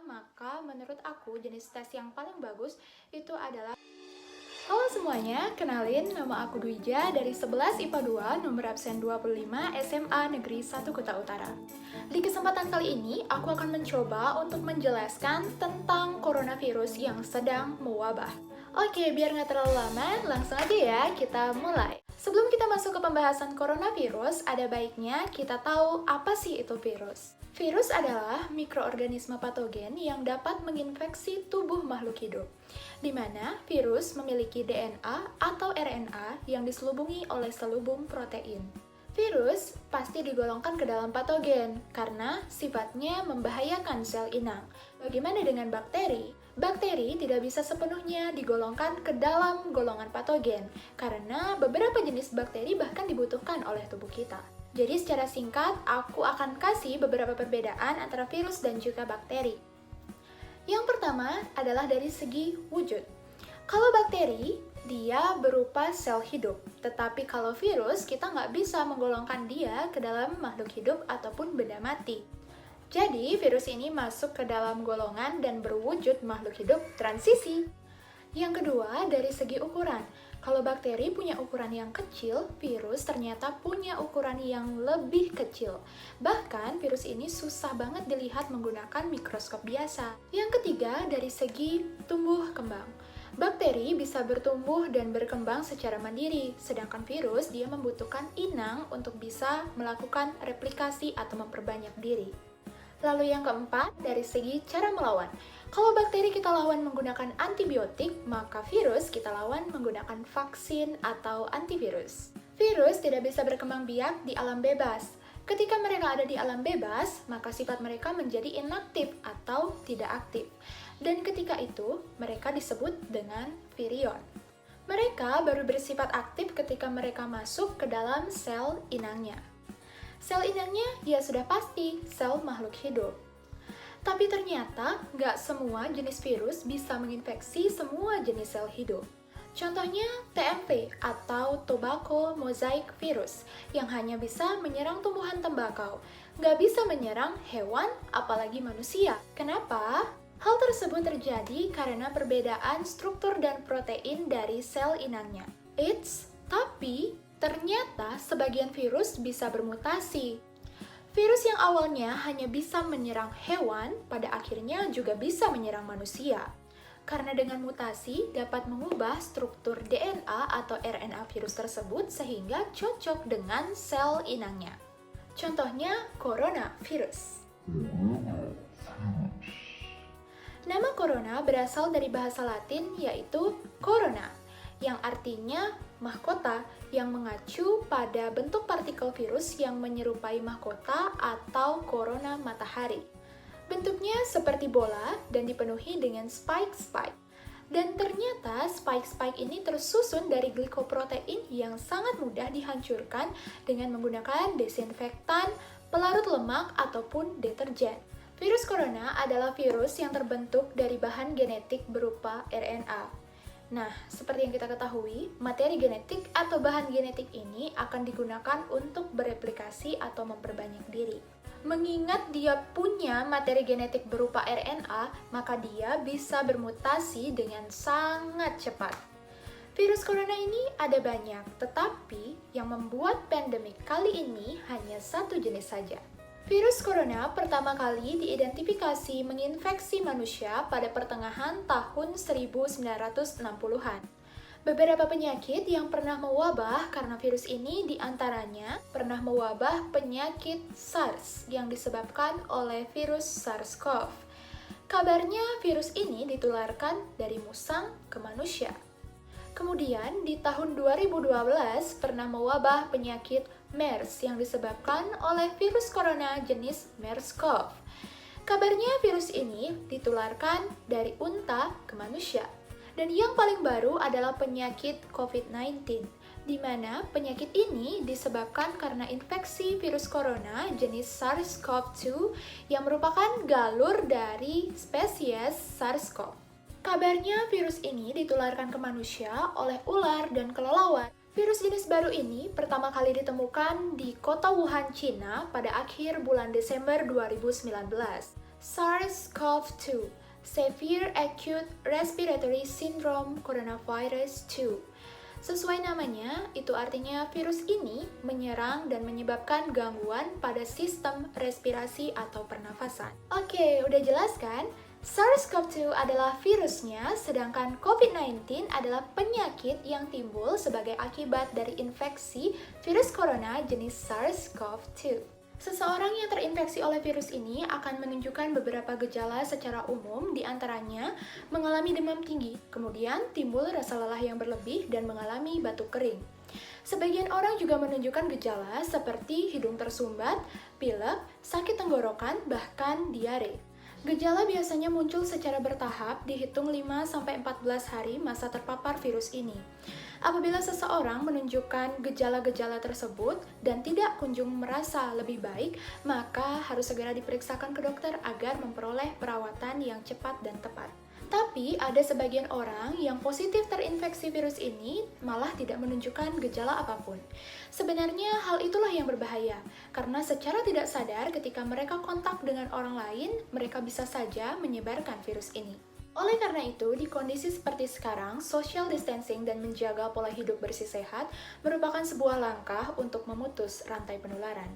Maka menurut aku jenis tes yang paling bagus itu adalah. Halo semuanya, kenalin nama aku Dwija dari 11 IPA 2 nomor absen 25 SMA Negeri 1 Kota Utara. Di kesempatan kali ini, aku akan mencoba untuk menjelaskan tentang coronavirus yang sedang mewabah. Oke, biar nggak terlalu lama, langsung aja ya kita mulai. Sebelum kita masuk ke pembahasan coronavirus, ada baiknya kita tahu apa sih itu virus. Virus adalah mikroorganisme patogen yang dapat menginfeksi tubuh makhluk hidup, di mana virus memiliki DNA atau RNA yang diselubungi oleh selubung protein. Virus pasti digolongkan ke dalam patogen karena sifatnya membahayakan sel inang. Bagaimana dengan bakteri? Bakteri tidak bisa sepenuhnya digolongkan ke dalam golongan patogen karena beberapa jenis bakteri bahkan dibutuhkan oleh tubuh kita. Jadi secara singkat, aku akan kasih beberapa perbedaan antara virus dan juga bakteri. Yang pertama adalah dari segi wujud. Kalau bakteri, dia berupa sel hidup. Tetapi kalau virus, kita nggak bisa menggolongkan dia ke dalam makhluk hidup ataupun benda mati. Jadi, virus ini masuk ke dalam golongan dan berwujud makhluk hidup transisi. Yang kedua, dari segi ukuran. Kalau bakteri punya ukuran yang kecil, virus ternyata punya ukuran yang lebih kecil. Bahkan, virus ini susah banget dilihat menggunakan mikroskop biasa. Yang ketiga, dari segi tumbuh kembang. Bakteri bisa bertumbuh dan berkembang secara mandiri, sedangkan virus dia membutuhkan inang untuk bisa melakukan replikasi atau memperbanyak diri. Lalu yang keempat, dari segi cara melawan. Kalau bakteri kita lawan menggunakan antibiotik, maka virus kita lawan menggunakan vaksin atau antivirus. Virus tidak bisa berkembang biak di alam bebas. Ketika mereka ada di alam bebas, maka sifat mereka menjadi inaktif atau tidak aktif. Dan ketika itu, mereka disebut dengan virion. Mereka baru bersifat aktif ketika mereka masuk ke dalam sel inangnya. Sel inangnya ya sudah pasti sel makhluk hidup. Tapi ternyata nggak semua jenis virus bisa menginfeksi semua jenis sel hidup. Contohnya TMV atau Tobacco Mosaic Virus yang hanya bisa menyerang tumbuhan tembakau, nggak bisa menyerang hewan apalagi manusia. Kenapa? Hal tersebut terjadi karena perbedaan struktur dan protein dari sel inangnya. Tapi ternyata sebagian virus bisa bermutasi. Virus yang awalnya hanya bisa menyerang hewan, pada akhirnya juga bisa menyerang manusia. Karena dengan mutasi dapat mengubah struktur DNA atau RNA virus tersebut sehingga cocok dengan sel inangnya. Contohnya coronavirus. Nama corona berasal dari bahasa Latin yaitu corona, yang artinya mahkota, yang mengacu pada bentuk partikel virus yang menyerupai mahkota atau korona matahari. Bentuknya seperti bola dan dipenuhi dengan spike-spike. Dan ternyata spike-spike ini tersusun dari glikoprotein yang sangat mudah dihancurkan dengan menggunakan desinfektan, pelarut lemak, ataupun deterjen. Virus corona adalah virus yang terbentuk dari bahan genetik berupa RNA. Nah, seperti yang kita ketahui, materi genetik atau bahan genetik ini akan digunakan untuk bereplikasi atau memperbanyak diri. Mengingat dia punya materi genetik berupa RNA, maka dia bisa bermutasi dengan sangat cepat. Virus corona ini ada banyak, tetapi yang membuat pandemik kali ini hanya satu jenis saja. Virus corona pertama kali diidentifikasi menginfeksi manusia pada pertengahan tahun 1960-an. Beberapa penyakit yang pernah mewabah karena virus ini diantaranya pernah mewabah penyakit SARS yang disebabkan oleh virus SARS-CoV. Kabarnya virus ini ditularkan dari musang ke manusia. Kemudian di tahun 2012 pernah mewabah penyakit MERS yang disebabkan oleh virus corona jenis MERS-CoV. Kabarnya virus ini ditularkan dari unta ke manusia. Dan yang paling baru adalah penyakit COVID-19, di mana penyakit ini disebabkan karena infeksi virus corona jenis SARS-CoV-2 yang merupakan galur dari spesies SARS-CoV. Kabarnya virus ini ditularkan ke manusia oleh ular dan kelelawar. Virus jenis baru ini pertama kali ditemukan di kota Wuhan, Cina pada akhir bulan Desember 2019. SARS-CoV-2, Severe Acute Respiratory Syndrome Coronavirus 2. Sesuai namanya, itu artinya virus ini menyerang dan menyebabkan gangguan pada sistem respirasi atau pernafasan. Oke, udah jelas kan? SARS-CoV-2 adalah virusnya, sedangkan COVID-19 adalah penyakit yang timbul sebagai akibat dari infeksi virus corona jenis SARS-CoV-2. Seseorang yang terinfeksi oleh virus ini akan menunjukkan beberapa gejala secara umum, diantaranya mengalami demam tinggi, kemudian timbul rasa lelah yang berlebih dan mengalami batuk kering. Sebagian orang juga menunjukkan gejala seperti hidung tersumbat, pilek, sakit tenggorokan, bahkan diare. Gejala biasanya muncul secara bertahap, dihitung 5-14 hari masa terpapar virus ini. Apabila seseorang menunjukkan gejala-gejala tersebut dan tidak kunjung merasa lebih baik, maka harus segera diperiksakan ke dokter agar memperoleh perawatan yang cepat dan tepat. Tapi ada sebagian orang yang positif terinfeksi virus ini malah tidak menunjukkan gejala apapun. Sebenarnya hal itulah yang berbahaya, karena secara tidak sadar ketika mereka kontak dengan orang lain, mereka bisa saja menyebarkan virus ini. Oleh karena itu, di kondisi seperti sekarang, social distancing dan menjaga pola hidup bersih sehat merupakan sebuah langkah untuk memutus rantai penularan.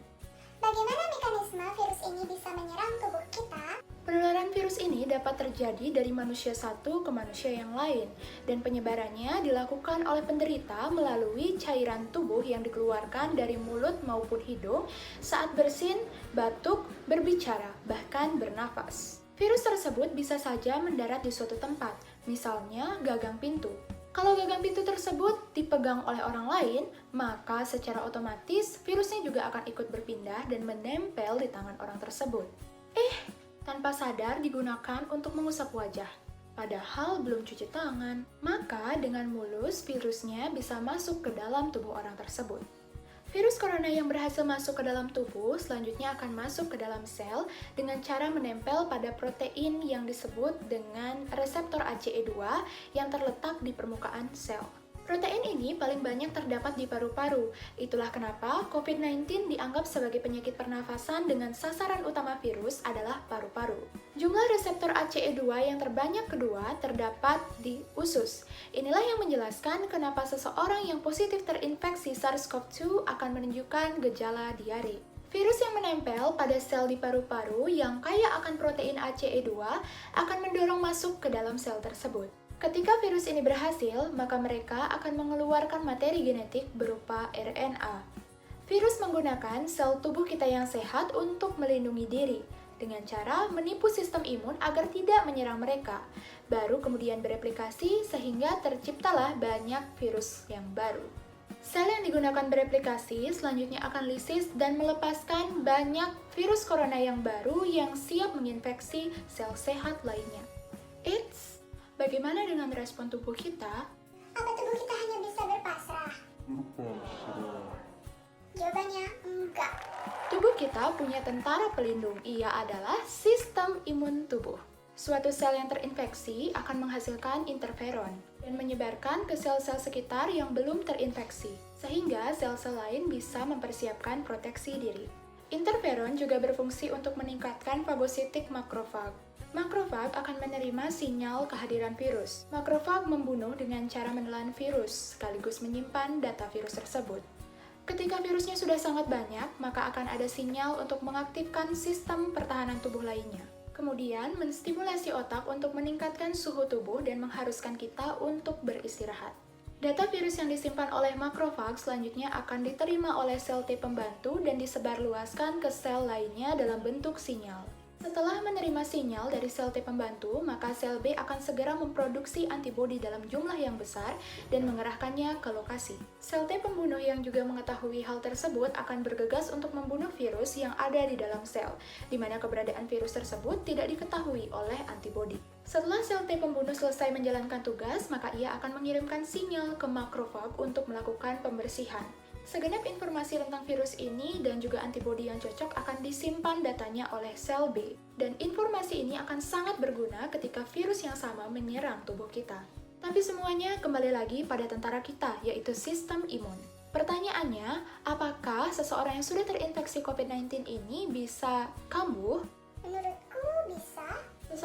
Bagaimana mekanisme virus ini bisa menyerang tubuh kita? Penularan virus ini dapat terjadi dari manusia satu ke manusia yang lain, dan penyebarannya dilakukan oleh penderita melalui cairan tubuh yang dikeluarkan dari mulut maupun hidung saat bersin, batuk, berbicara, bahkan bernafas. Virus tersebut bisa saja mendarat di suatu tempat, misalnya gagang pintu. Kalau gagang pintu tersebut dipegang oleh orang lain, maka secara otomatis virusnya juga akan ikut berpindah dan menempel di tangan orang tersebut. Tanpa sadar digunakan untuk mengusap wajah, padahal belum cuci tangan. Maka dengan mulus virusnya bisa masuk ke dalam tubuh orang tersebut. Virus corona yang berhasil masuk ke dalam tubuh selanjutnya akan masuk ke dalam sel dengan cara menempel pada protein yang disebut dengan reseptor ACE2 yang terletak di permukaan sel. Protein ini paling banyak terdapat di paru-paru. Itulah kenapa COVID-19 dianggap sebagai penyakit pernafasan dengan sasaran utama virus adalah paru-paru. Jumlah reseptor ACE2 yang terbanyak kedua terdapat di usus. Inilah yang menjelaskan kenapa seseorang yang positif terinfeksi SARS-CoV-2 akan menunjukkan gejala diare. Virus yang menempel pada sel di paru-paru yang kaya akan protein ACE2 akan mendorong masuk ke dalam sel tersebut. Ketika virus ini berhasil, maka mereka akan mengeluarkan materi genetik berupa RNA. Virus menggunakan sel tubuh kita yang sehat untuk melindungi diri, dengan cara menipu sistem imun agar tidak menyerang mereka. Baru kemudian bereplikasi sehingga terciptalah banyak virus yang baru. Sel yang digunakan bereplikasi selanjutnya akan lisis dan melepaskan banyak virus corona yang baru yang siap menginfeksi sel sehat lainnya. Bagaimana dengan respon tubuh kita? Apa tubuh kita hanya bisa berpasrah? Jawabannya enggak. Tubuh kita punya tentara pelindung, ia adalah sistem imun tubuh. Suatu sel yang terinfeksi akan menghasilkan interferon dan menyebarkan ke sel-sel sekitar yang belum terinfeksi, sehingga sel-sel lain bisa mempersiapkan proteksi diri. Interferon juga berfungsi untuk meningkatkan fagositik makrofag. Makrofag akan menerima sinyal kehadiran virus. Makrofag membunuh dengan cara menelan virus, sekaligus menyimpan data virus tersebut. Ketika virusnya sudah sangat banyak, maka akan ada sinyal untuk mengaktifkan sistem pertahanan tubuh lainnya. Kemudian, menstimulasi otak untuk meningkatkan suhu tubuh dan mengharuskan kita untuk beristirahat. Data virus yang disimpan oleh makrofag selanjutnya akan diterima oleh sel T pembantu dan disebarluaskan ke sel lainnya dalam bentuk sinyal. Setelah menerima sinyal dari sel T pembantu, maka sel B akan segera memproduksi antibodi dalam jumlah yang besar dan mengerahkannya ke lokasi. Sel T pembunuh yang juga mengetahui hal tersebut akan bergegas untuk membunuh virus yang ada di dalam sel, di mana keberadaan virus tersebut tidak diketahui oleh antibodi. Setelah sel T pembunuh selesai menjalankan tugas, maka ia akan mengirimkan sinyal ke makrofag untuk melakukan pembersihan. Segenap informasi tentang virus ini dan juga antibodi yang cocok akan disimpan datanya oleh sel B. Dan informasi ini akan sangat berguna ketika virus yang sama menyerang tubuh kita. Tapi semuanya kembali lagi pada tentara kita, yaitu sistem imun. Pertanyaannya, apakah seseorang yang sudah terinfeksi COVID-19 ini bisa kambuh? Menurutku bisa.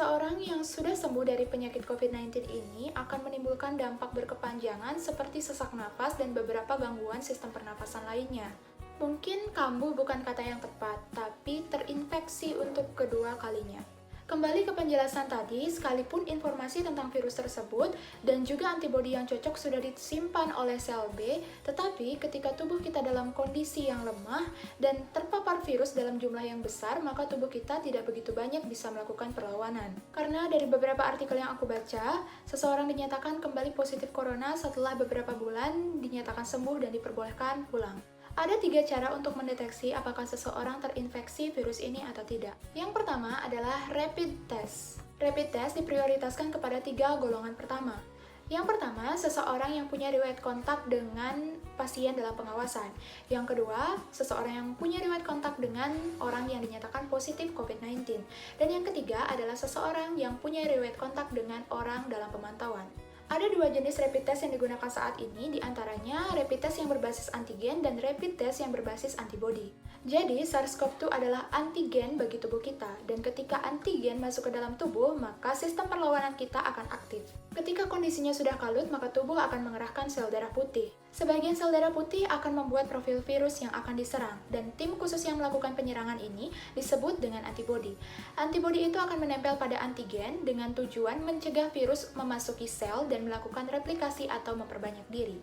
Seseorang yang sudah sembuh dari penyakit COVID-19 ini akan menimbulkan dampak berkepanjangan seperti sesak nafas dan beberapa gangguan sistem pernafasan lainnya. Mungkin kambuh bukan kata yang tepat, tapi terinfeksi untuk kedua kalinya. Kembali ke penjelasan tadi, sekalipun informasi tentang virus tersebut dan juga antibodi yang cocok sudah disimpan oleh sel B, tetapi ketika tubuh kita dalam kondisi yang lemah dan terpapar virus dalam jumlah yang besar, maka tubuh kita tidak begitu banyak bisa melakukan perlawanan. Karena dari beberapa artikel yang aku baca, seseorang dinyatakan kembali positif corona setelah beberapa bulan dinyatakan sembuh dan diperbolehkan pulang. Ada 3 cara untuk mendeteksi apakah seseorang terinfeksi virus ini atau tidak. Yang pertama adalah rapid test. Rapid test diprioritaskan kepada 3 golongan pertama. Yang pertama, seseorang yang punya riwayat kontak dengan pasien dalam pengawasan. Yang kedua, seseorang yang punya riwayat kontak dengan orang yang dinyatakan positif COVID-19. Dan yang ketiga adalah seseorang yang punya riwayat kontak dengan orang dalam pemantauan. Ada 2 jenis rapid test yang digunakan saat ini, diantaranya rapid test yang berbasis antigen dan rapid test yang berbasis antibodi. Jadi, SARS-CoV-2 adalah antigen bagi tubuh kita, dan ketika antigen masuk ke dalam tubuh, maka sistem perlawanan kita akan aktif. Ketika kondisinya sudah kalut, maka tubuh akan mengerahkan sel darah putih. Sebagian sel darah putih akan membuat profil virus yang akan diserang, dan tim khusus yang melakukan penyerangan ini disebut dengan antibodi. Antibodi itu akan menempel pada antigen dengan tujuan mencegah virus memasuki sel dan melakukan replikasi atau memperbanyak diri.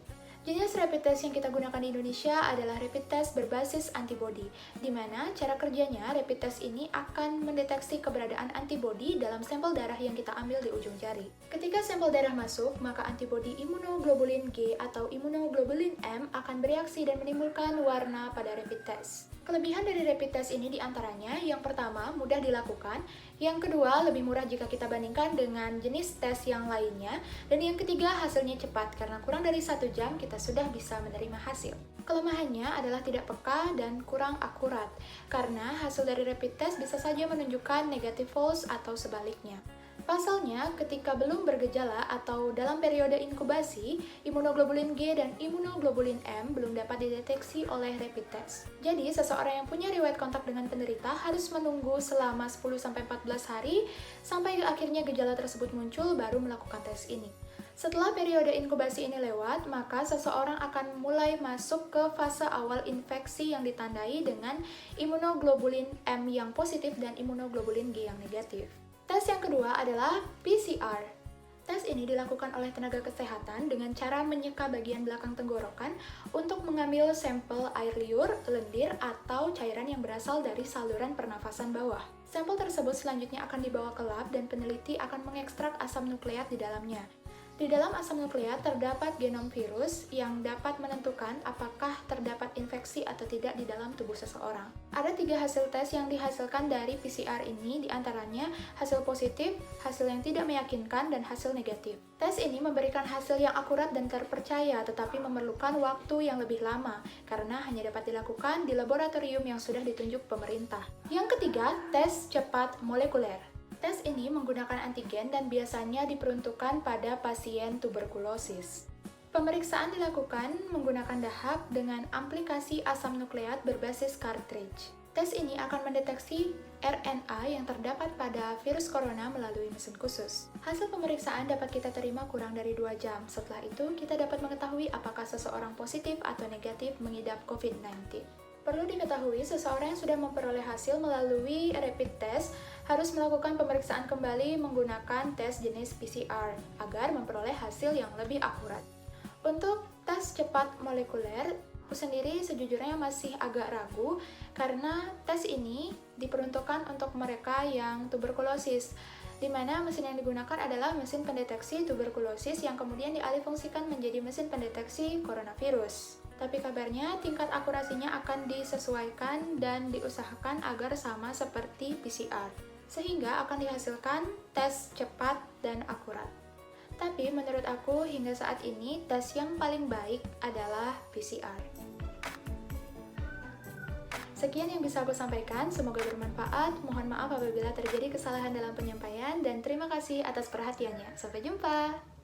Jenis rapid test yang kita gunakan di Indonesia adalah rapid test berbasis antibodi, di mana cara kerjanya rapid test ini akan mendeteksi keberadaan antibodi dalam sampel darah yang kita ambil di ujung jari. Ketika sampel darah masuk, maka antibodi imunoglobulin G atau imunoglobulin M akan bereaksi dan menimbulkan warna pada rapid test. Kelebihan dari rapid test ini diantaranya, yang pertama, mudah dilakukan, yang kedua, lebih murah jika kita bandingkan dengan jenis tes yang lainnya, dan yang ketiga, hasilnya cepat, karena kurang dari 1 jam kita sudah bisa menerima hasil. Kelemahannya adalah tidak peka dan kurang akurat, karena hasil dari rapid test bisa saja menunjukkan negative false atau sebaliknya. Pasalnya, ketika belum bergejala atau dalam periode inkubasi, imunoglobulin G dan imunoglobulin M belum dapat dideteksi oleh rapid test. Jadi, seseorang yang punya riwayat kontak dengan penderita harus menunggu selama 10-14 hari sampai akhirnya gejala tersebut muncul baru melakukan tes ini. Setelah periode inkubasi ini lewat, maka seseorang akan mulai masuk ke fase awal infeksi yang ditandai dengan imunoglobulin M yang positif dan imunoglobulin G yang negatif. Tes yang kedua adalah PCR. Tes ini dilakukan oleh tenaga kesehatan dengan cara menyeka bagian belakang tenggorokan untuk mengambil sampel air liur, lendir, atau cairan yang berasal dari saluran pernafasan bawah. Sampel tersebut selanjutnya akan dibawa ke lab dan peneliti akan mengekstrak asam nukleat di dalamnya. Di dalam asam nukleat terdapat genom virus yang dapat menentukan apakah terdapat infeksi atau tidak di dalam tubuh seseorang. Ada 3 hasil tes yang dihasilkan dari PCR ini, diantaranya hasil positif, hasil yang tidak meyakinkan, dan hasil negatif. Tes ini memberikan hasil yang akurat dan terpercaya, tetapi memerlukan waktu yang lebih lama, karena hanya dapat dilakukan di laboratorium yang sudah ditunjuk pemerintah. Yang ketiga, tes cepat molekuler. Tes ini menggunakan antigen dan biasanya diperuntukkan pada pasien tuberkulosis. Pemeriksaan dilakukan menggunakan dahak dengan aplikasi asam nukleat berbasis cartridge. Tes ini akan mendeteksi RNA yang terdapat pada virus corona melalui mesin khusus. Hasil pemeriksaan dapat kita terima kurang dari 2 jam. Setelah itu, kita dapat mengetahui apakah seseorang positif atau negatif mengidap COVID-19. Perlu diketahui, seseorang yang sudah memperoleh hasil melalui rapid test harus melakukan pemeriksaan kembali menggunakan tes jenis PCR agar memperoleh hasil yang lebih akurat. Untuk tes cepat molekuler, aku sendiri sejujurnya masih agak ragu karena tes ini diperuntukkan untuk mereka yang tuberkulosis, di mana mesin yang digunakan adalah mesin pendeteksi tuberkulosis yang kemudian dialihfungsikan menjadi mesin pendeteksi coronavirus. Tapi kabarnya tingkat akurasinya akan disesuaikan dan diusahakan agar sama seperti PCR, sehingga akan dihasilkan tes cepat dan akurat. Tapi menurut aku hingga saat ini tes yang paling baik adalah PCR. Sekian yang bisa aku sampaikan, semoga bermanfaat. Mohon maaf apabila terjadi kesalahan dalam penyampaian dan terima kasih atas perhatiannya. Sampai jumpa!